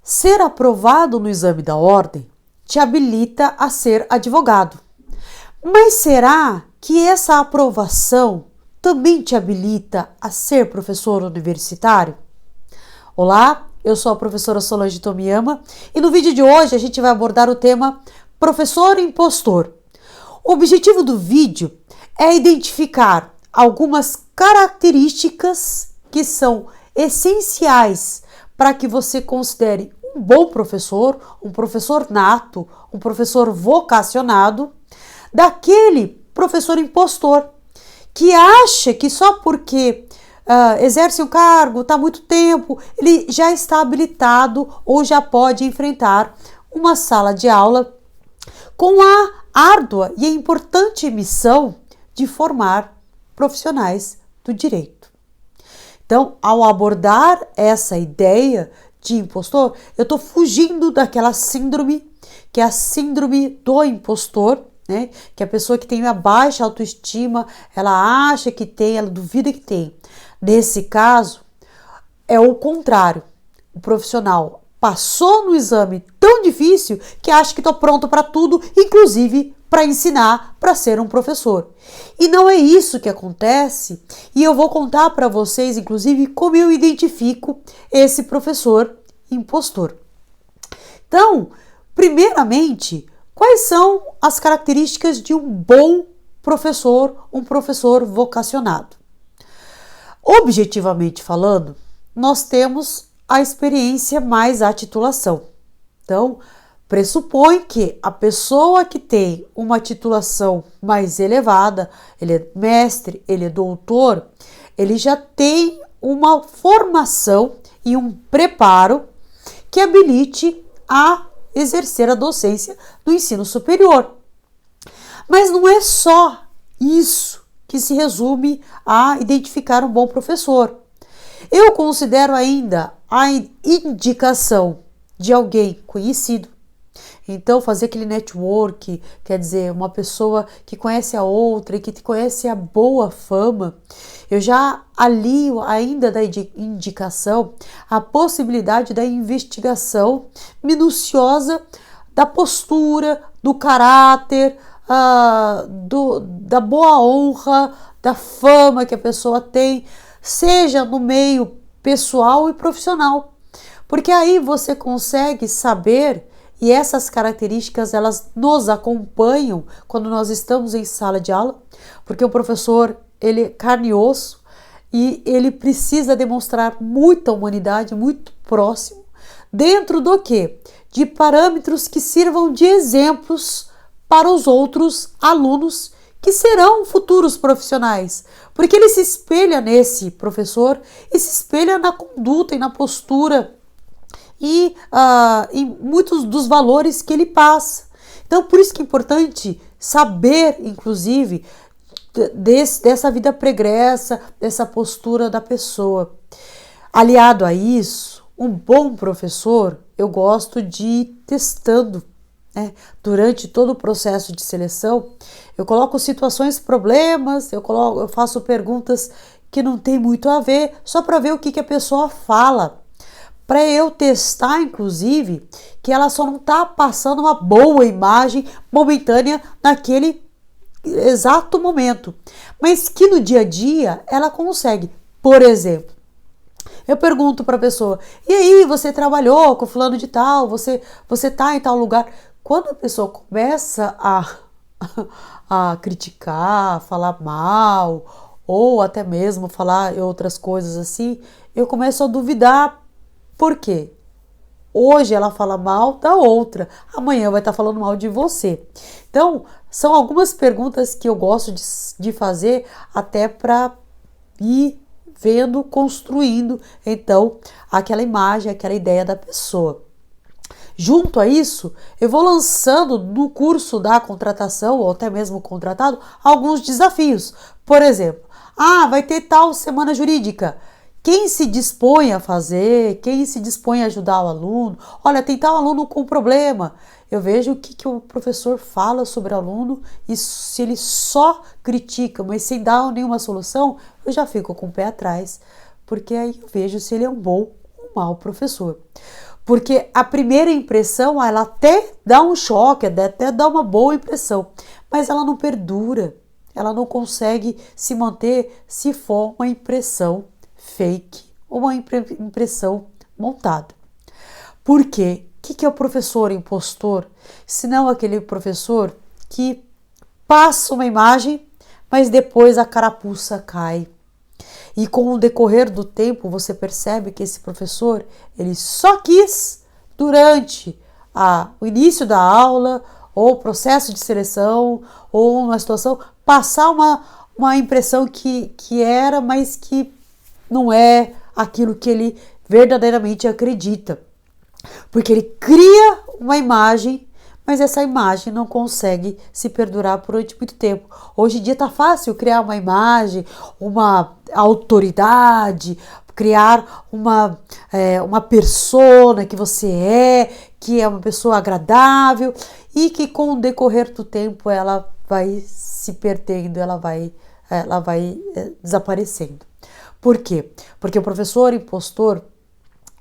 Ser aprovado no exame da ordem te habilita a ser advogado. Mas será que essa aprovação também te habilita a ser professor universitário? Olá, eu sou a professora Solange Tomiyama e no vídeo de hoje a gente vai abordar o tema professor impostor. O objetivo do vídeo é identificar algumas características que são essenciais para que você considere um bom professor, um professor nato, um professor vocacionado, daquele professor impostor que acha que só porque exerce um cargo, está há muito tempo, ele já está habilitado ou já pode enfrentar uma sala de aula com a árdua e a importante missão de formar profissionais do direito. Então, ao abordar essa ideia de impostor, eu estou fugindo daquela síndrome, que é a síndrome do impostor, né? Que é a pessoa que tem uma baixa autoestima, ela acha que tem, ela duvida que tem. Nesse caso, é o contrário. O profissional passou no exame tão difícil que acha que estou pronto para tudo, inclusive para ensinar, para ser um professor. E não é isso que acontece, e eu vou contar para vocês, inclusive, como eu identifico esse professor impostor. Então, primeiramente, quais são as características de um bom professor, um professor vocacionado? Objetivamente falando, nós temos a experiência mais a titulação. Então, pressupõe que a pessoa que tem uma titulação mais elevada, ele é mestre, ele é doutor, ele já tem uma formação e um preparo que habilite a exercer a docência no ensino superior. Mas não é só isso que se resume a identificar um bom professor. Eu considero ainda a indicação de alguém conhecido. Então, fazer aquele network, quer dizer, uma pessoa que conhece a outra e que conhece a boa fama. Eu já alio ainda da indicação a possibilidade da investigação minuciosa da postura, do caráter, da boa honra, da fama que a pessoa tem, seja no meio pessoal e profissional. Porque aí você consegue saber, e essas características elas nos acompanham quando nós estamos em sala de aula, porque o professor ele é carne e osso e ele precisa demonstrar muita humanidade, muito próximo, dentro do quê? De parâmetros que sirvam de exemplos para os outros alunos que serão futuros profissionais, porque ele se espelha nesse professor e se espelha na conduta e na postura e em muitos dos valores que ele passa. Então, por isso que é importante saber, inclusive, dessa vida pregressa, dessa postura da pessoa. Aliado a isso, um bom professor, eu gosto de ir testando, né? Durante todo o processo de seleção, eu coloco situações, problemas, eu faço perguntas que não tem muito a ver, só para ver o que a pessoa fala. Para eu testar, inclusive, que ela só não está passando uma boa imagem momentânea naquele exato momento, mas que no dia a dia ela consegue. Por exemplo, eu pergunto para a pessoa, e aí, você trabalhou com fulano de tal, você está em tal lugar? Quando a pessoa começa a criticar, falar mal, ou até mesmo falar outras coisas assim, eu começo a duvidar. Por quê? Hoje ela fala mal da outra, amanhã vai estar falando mal de você. Então, são algumas perguntas que eu gosto de fazer até para ir vendo, construindo, então, aquela imagem, aquela ideia da pessoa. Junto a isso, eu vou lançando no curso da contratação, ou até mesmo contratado, alguns desafios. Por exemplo, vai ter tal semana jurídica. Quem se dispõe a fazer, quem se dispõe a ajudar o aluno, olha, tem tal aluno com problema. Eu vejo o que o professor fala sobre o aluno e se ele só critica, mas sem dar nenhuma solução, eu já fico com o pé atrás, porque aí eu vejo se ele é um bom ou um mau professor. Porque a primeira impressão, ela até dá um choque, até dá uma boa impressão, mas ela não perdura, ela não consegue se manter se for uma impressão fake ou uma impressão montada. Por quê? O que é o professor impostor? Se não aquele professor que passa uma imagem, mas depois a carapuça cai. E com o decorrer do tempo, você percebe que esse professor, ele só quis, durante o início da aula, ou processo de seleção, ou uma situação, passar uma impressão que era, mas que não é aquilo que ele verdadeiramente acredita. Porque ele cria uma imagem, mas essa imagem não consegue se perdurar durante muito tempo. Hoje em dia está fácil criar uma imagem, uma autoridade, criar uma persona que é uma pessoa agradável e que com o decorrer do tempo ela vai se perdendo, ela vai desaparecendo. Por quê? Porque o professor impostor,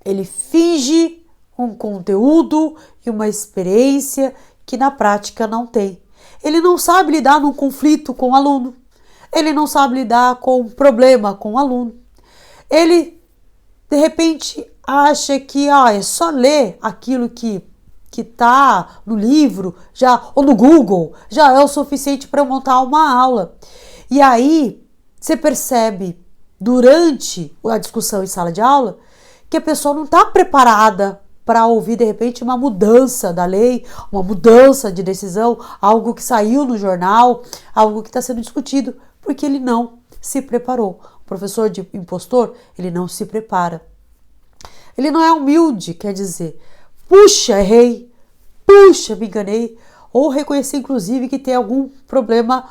ele finge um conteúdo e uma experiência que na prática não tem. Ele não sabe lidar num conflito com o aluno. Ele não sabe lidar com um problema com o aluno. Ele, de repente, acha que é só ler aquilo que está no livro ou no Google, já é o suficiente para montar uma aula. E aí, você percebe, durante a discussão em sala de aula, que a pessoa não está preparada para ouvir, de repente, uma mudança da lei, uma mudança de decisão, algo que saiu no jornal, algo que está sendo discutido, porque ele não se preparou. O professor de impostor, ele não se prepara. Ele não é humilde, quer dizer, puxa, errei, puxa, me enganei, ou reconhecer, inclusive, que tem algum problema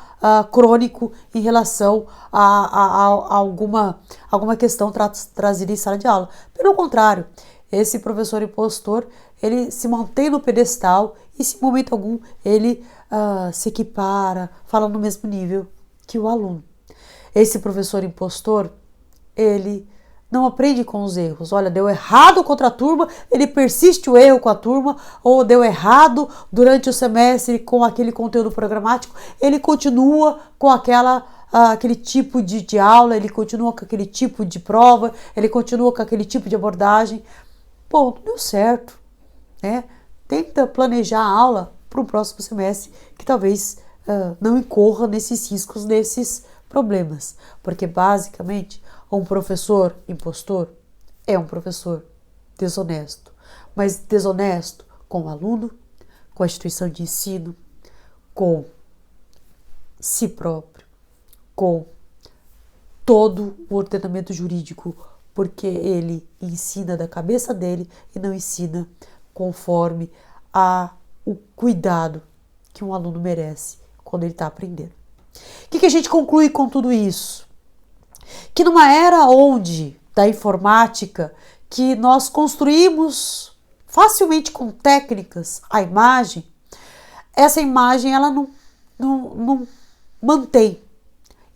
crônico em relação a alguma questão trazida em sala de aula. Pelo contrário, esse professor impostor, ele se mantém no pedestal e, se em momento algum, ele se equipara, fala no mesmo nível que o aluno. Esse professor impostor, ele não aprende com os erros. Olha, deu errado contra a turma, ele persiste o erro com a turma, ou deu errado durante o semestre com aquele conteúdo programático, ele continua com aquele tipo de aula, ele continua com aquele tipo de prova, ele continua com aquele tipo de abordagem. Pô, não deu certo, né? Tenta planejar a aula para o próximo semestre, que talvez não incorra nesses riscos, nesses problemas. Porque, basicamente, um professor impostor é um professor desonesto. Mas desonesto com o aluno, com a instituição de ensino, com si próprio, com todo o ordenamento jurídico, porque ele ensina da cabeça dele e não ensina conforme o cuidado que um aluno merece quando ele está aprendendo. O que a gente conclui com tudo isso? Que numa era da informática, que nós construímos facilmente com técnicas a imagem, essa imagem ela não mantém.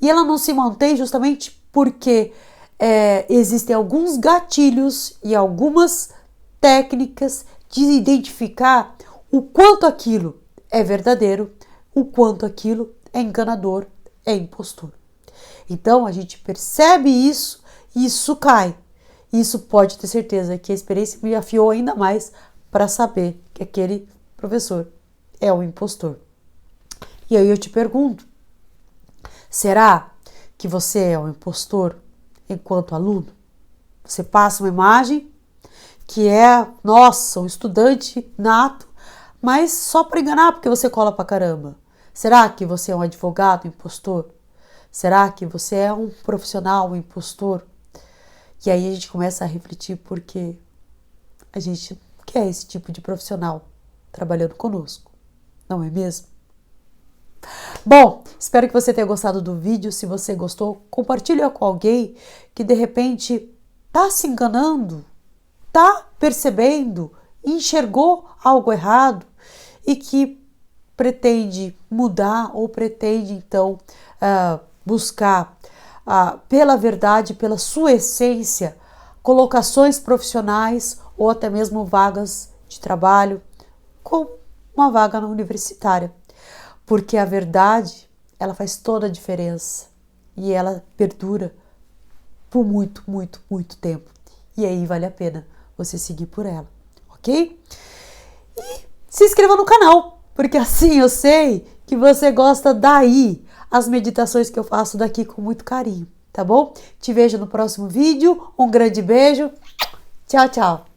E ela não se mantém justamente porque existem alguns gatilhos e algumas técnicas de identificar o quanto aquilo é verdadeiro, o quanto aquilo é enganador, é impostor. Então a gente percebe isso e isso cai. Isso pode ter certeza que a experiência me afiou ainda mais para saber que aquele professor é um impostor. E aí eu te pergunto, será que você é um impostor enquanto aluno? Você passa uma imagem que é, nossa, um estudante nato, mas só para enganar porque você cola pra caramba. Será que você é um advogado impostor? Será que você é um profissional impostor? E aí a gente começa a refletir porque a gente quer esse tipo de profissional trabalhando conosco, não é mesmo? Bom, espero que você tenha gostado do vídeo. Se você gostou, compartilha com alguém que de repente está se enganando, está percebendo, enxergou algo errado e que pretende mudar ou pretende então buscar pela verdade, pela sua essência, colocações profissionais ou até mesmo vagas de trabalho, como uma vaga na universitária. Porque a verdade, ela faz toda a diferença e ela perdura por muito, muito, muito tempo. E aí vale a pena você seguir por ela, ok? E se inscreva no canal, porque assim eu sei que você gosta daí as meditações que eu faço daqui com muito carinho, tá bom? Te vejo no próximo vídeo, um grande beijo, tchau, tchau!